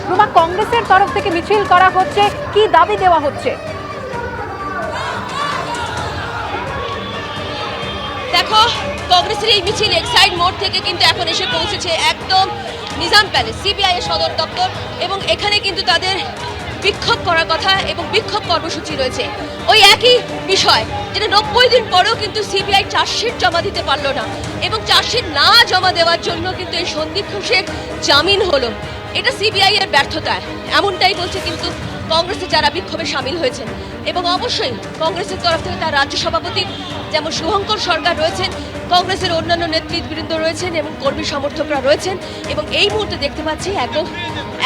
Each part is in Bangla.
রুমা, কংগ্রেসের তরফ থেকে মিছিল করা হচ্ছে, কি দাবি দেওয়া হচ্ছে? দেখো, কংগ্রেসের এই মিছিল এক্সাইড মোড় থেকে কিন্তু এখন এসে পৌঁছেছে একদম নিজাম প্যালেস, সিবিআই এর সদর দপ্তর, এবং এখানে কিন্তু তাদের বিক্ষোভ করার কথা এবং বিক্ষোভ কর্মসূচি রয়েছে। ওই একই বিষয়, যেটা 90 দিন পরেও কিন্তু সিবিআই চার্জশিট জমা দিতে পারলো না, এবং চার্জশিট না জমা দেওয়ার জন্য কিন্তু এই সন্দীপ ঘোষের জামিন হলো। এটা সিবিআই এর ব্যর্থতা, এমনটাই বলছে কিন্তু কংগ্রেসের যারা বিক্ষোভে সামিল হয়েছেন। এবং অবশ্যই কংগ্রেসের তরফ থেকে তার রাজ্য সভাপতি যেমন শুভঙ্কর সরকার রয়েছেন, কংগ্রেসের অন্যান্য নেতৃবৃন্দ রয়েছেন এবং কর্মী সমর্থকরা রয়েছেন, এবং এই মুহূর্তে দেখতে পাচ্ছি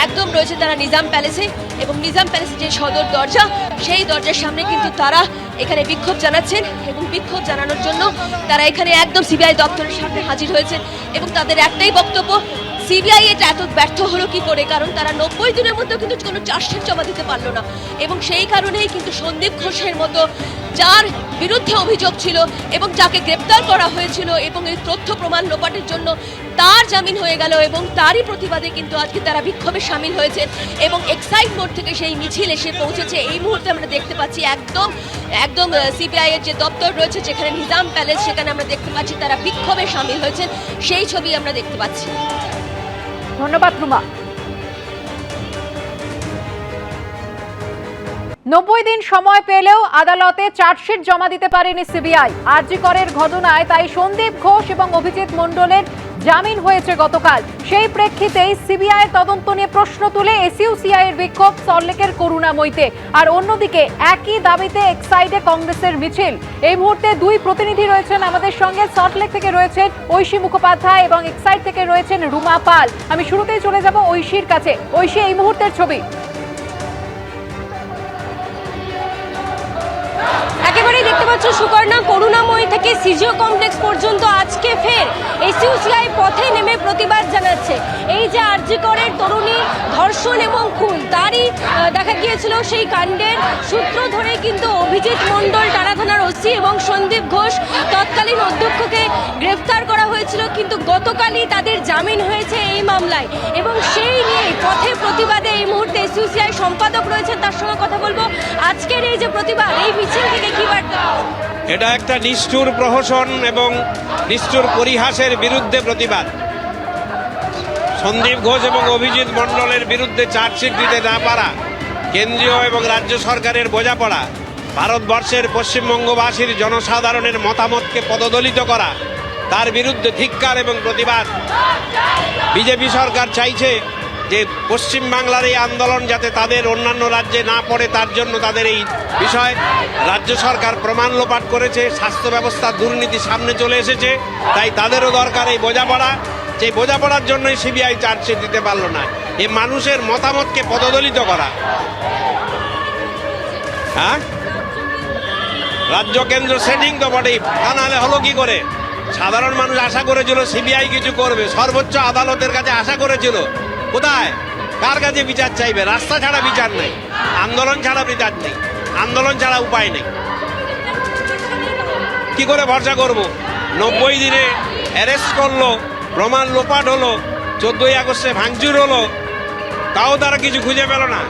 একদম রয়েছে তারা নিজাম প্যালেসে, এবং নিজাম প্যালেসের যে সদর দরজা, সেই দরজার সামনে কিন্তু তারা এখানে বিক্ষোভ জানাচ্ছেন, এবং বিক্ষোভ জানানোর জন্য তারা এখানে একদম সিবিআই দপ্তরের সামনে হাজির হয়েছেন। এবং তাদের একটাই বক্তব্য, সিবিআই এটা এত ব্যর্থ হলো কি করে, কারণ তারা 90 দিনের মধ্যেও কিন্তু কোনো চার্জশিট জমা দিতে পারলো না, এবং সেই কারণেই কিন্তু সন্দীপ ঘোষের মতো যার বিরুদ্ধে অভিযোগ ছিল এবং যাকে গ্রেপ্তার করা হয়েছিল এবং এই তথ্য প্রমাণ লোপাটের জন্য তার জামিন হয়ে গেল, এবং তারই প্রতিবাদে কিন্তু আজকে তারা বিক্ষোভে সামিল হয়েছে, এবং এক্সাইড মোড় থেকে সেই মিছিল এসে পৌঁছেছে। এই মুহূর্তে আমরা দেখতে পাচ্ছি একদম সিবিআই এর যে দপ্তর রয়েছে, যেখানে নিজাম প্যালেস, সেখানে আমরা দেখতে পাচ্ছি তারা বিক্ষোভে সামিল হয়েছেন, সেই ছবি আমরা দেখতে পাচ্ছি। ধন্যবাদ রুমা। 90 দিন সময় পেলেও আদালতে চার্জশিট জমা দিতে পারেনি সিবিআই। আরজি করের ঘটনায় তাই সন্দীপ ঘোষ এবং অভিজিৎ মণ্ডলের জামিন হয়েছে গতকাল। সেই প্রেক্ষিতেই সিবিআই তদন্ত নিয়ে প্রশ্ন তুলে এসইউসিআই এর বিক্ষোভ সল্টলেকের করুণাময়ীতে। আর অন্যদিকে একই দাবিতে এক্সাইডে কংগ্রেসের মিছিল। এই মুহূর্তে দুই প্রতিনিধি রয়েছেন আমাদের সঙ্গে। সল্টলেক থেকে রয়েছেন ঐশী মুখোপাধ্যায় এবং এক্সাইড থেকে রয়েছেন রুমা পাল। আমি শুরুতেই চলে যাব ঐশীর কাছে। ঐশী, এই মুহূর্তের ছবি। একেবারেই দেখতে পাচ্ছ সুকর্ণা, করুণাময়ী থেকে সিজিও কমপ্লেক্স পর্যন্ত আজকে ফের এসইউসিআই পথে নেমে প্রতিবাদ জানাচ্ছে। এই যে আরজি করের তরুণী ধর্ষণ এবং খুন, তারই দেখা গিয়েছিল সেই কাণ্ডের সূত্র ধরে কিন্তু অভিজিৎ মণ্ডল টানা থানার ওসি এবং সন্দীপ ঘোষ তৎকালীন অধ্যক্ষকে গ্রেফতার করা হয়েছিল, কিন্তু গতকালই তাদের জামিন হয়েছে এই মামলায়, এবং সেই নিয়ে পথে প্রতিবাদে এই মুহূর্তে এসইউসিআই সম্পাদক রয়েছেন, তার সঙ্গে কথা বলবো। আজকের এই যে প্রতিবাদ, এই মিছিল থেকে কি বার্তা? এটা একটা নিষ্ঠুর প্রহসন এবং নিষ্ঠুর পরিহাসের বিরুদ্ধে প্রতিবাদ। সন্দীপ ঘোষ এবং অভিজিৎ মণ্ডলের বিরুদ্ধে চার্জশিট দিতে না পারা, কেন্দ্রীয় এবং রাজ্য সরকারের বোঝাপড়া, ভারতবর্ষের পশ্চিমবঙ্গবাসীর জনসাধারণের মতামতকে পদদলিত করা, তার বিরুদ্ধে ধিক্কার এবং প্রতিবাদ। বিজেপি সরকার চাইছে যে পশ্চিমবাংলার এই আন্দোলন যাতে তাদের অন্যান্য রাজ্যে না পড়ে, তার জন্য তাদের এই বিষয় রাজ্য সরকার প্রমাণ লোপাট করেছে, স্বাস্থ্য ব্যবস্থার দুর্নীতি সামনে চলে এসেছে, তাই তাদেরও দরকার এই বোঝাপড়া। সেই বোঝাপড়ার জন্যই সিবিআই চার্জশিট দিতে পারল না। এই মানুষের মতামতকে পদদলিত করা। হ্যাঁ, রাজ্য কেন্দ্র সেটিং তো বটেই, তা নাহলে হলো কি করে? সাধারণ মানুষ আশা করেছিল সিবিআই কিছু করবে, সর্বোচ্চ আদালতের কাছে আশা করেছিল। কোথায়, কার কাছে বিচার চাইবে? রাস্তা ছাড়া বিচার নেই, আন্দোলন ছাড়া বিচার নেই, আন্দোলন ছাড়া উপায় নেই। কি করে ভরসা করব? 90 দিনে অ্যারেস্ট করলো, প্রমাণ লোপাট হলো, 14ই আগস্টে ভাঙচুর হলো, তাও তারা কিছু খুঁজে পেল না।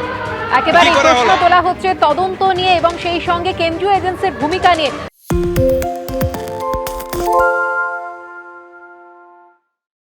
একেবারে প্রশ্ন তোলা হচ্ছে তদন্ত নিয়ে এবং সেই সঙ্গে কেন্দ্রীয় এজেন্সির ভূমিকা নিয়ে।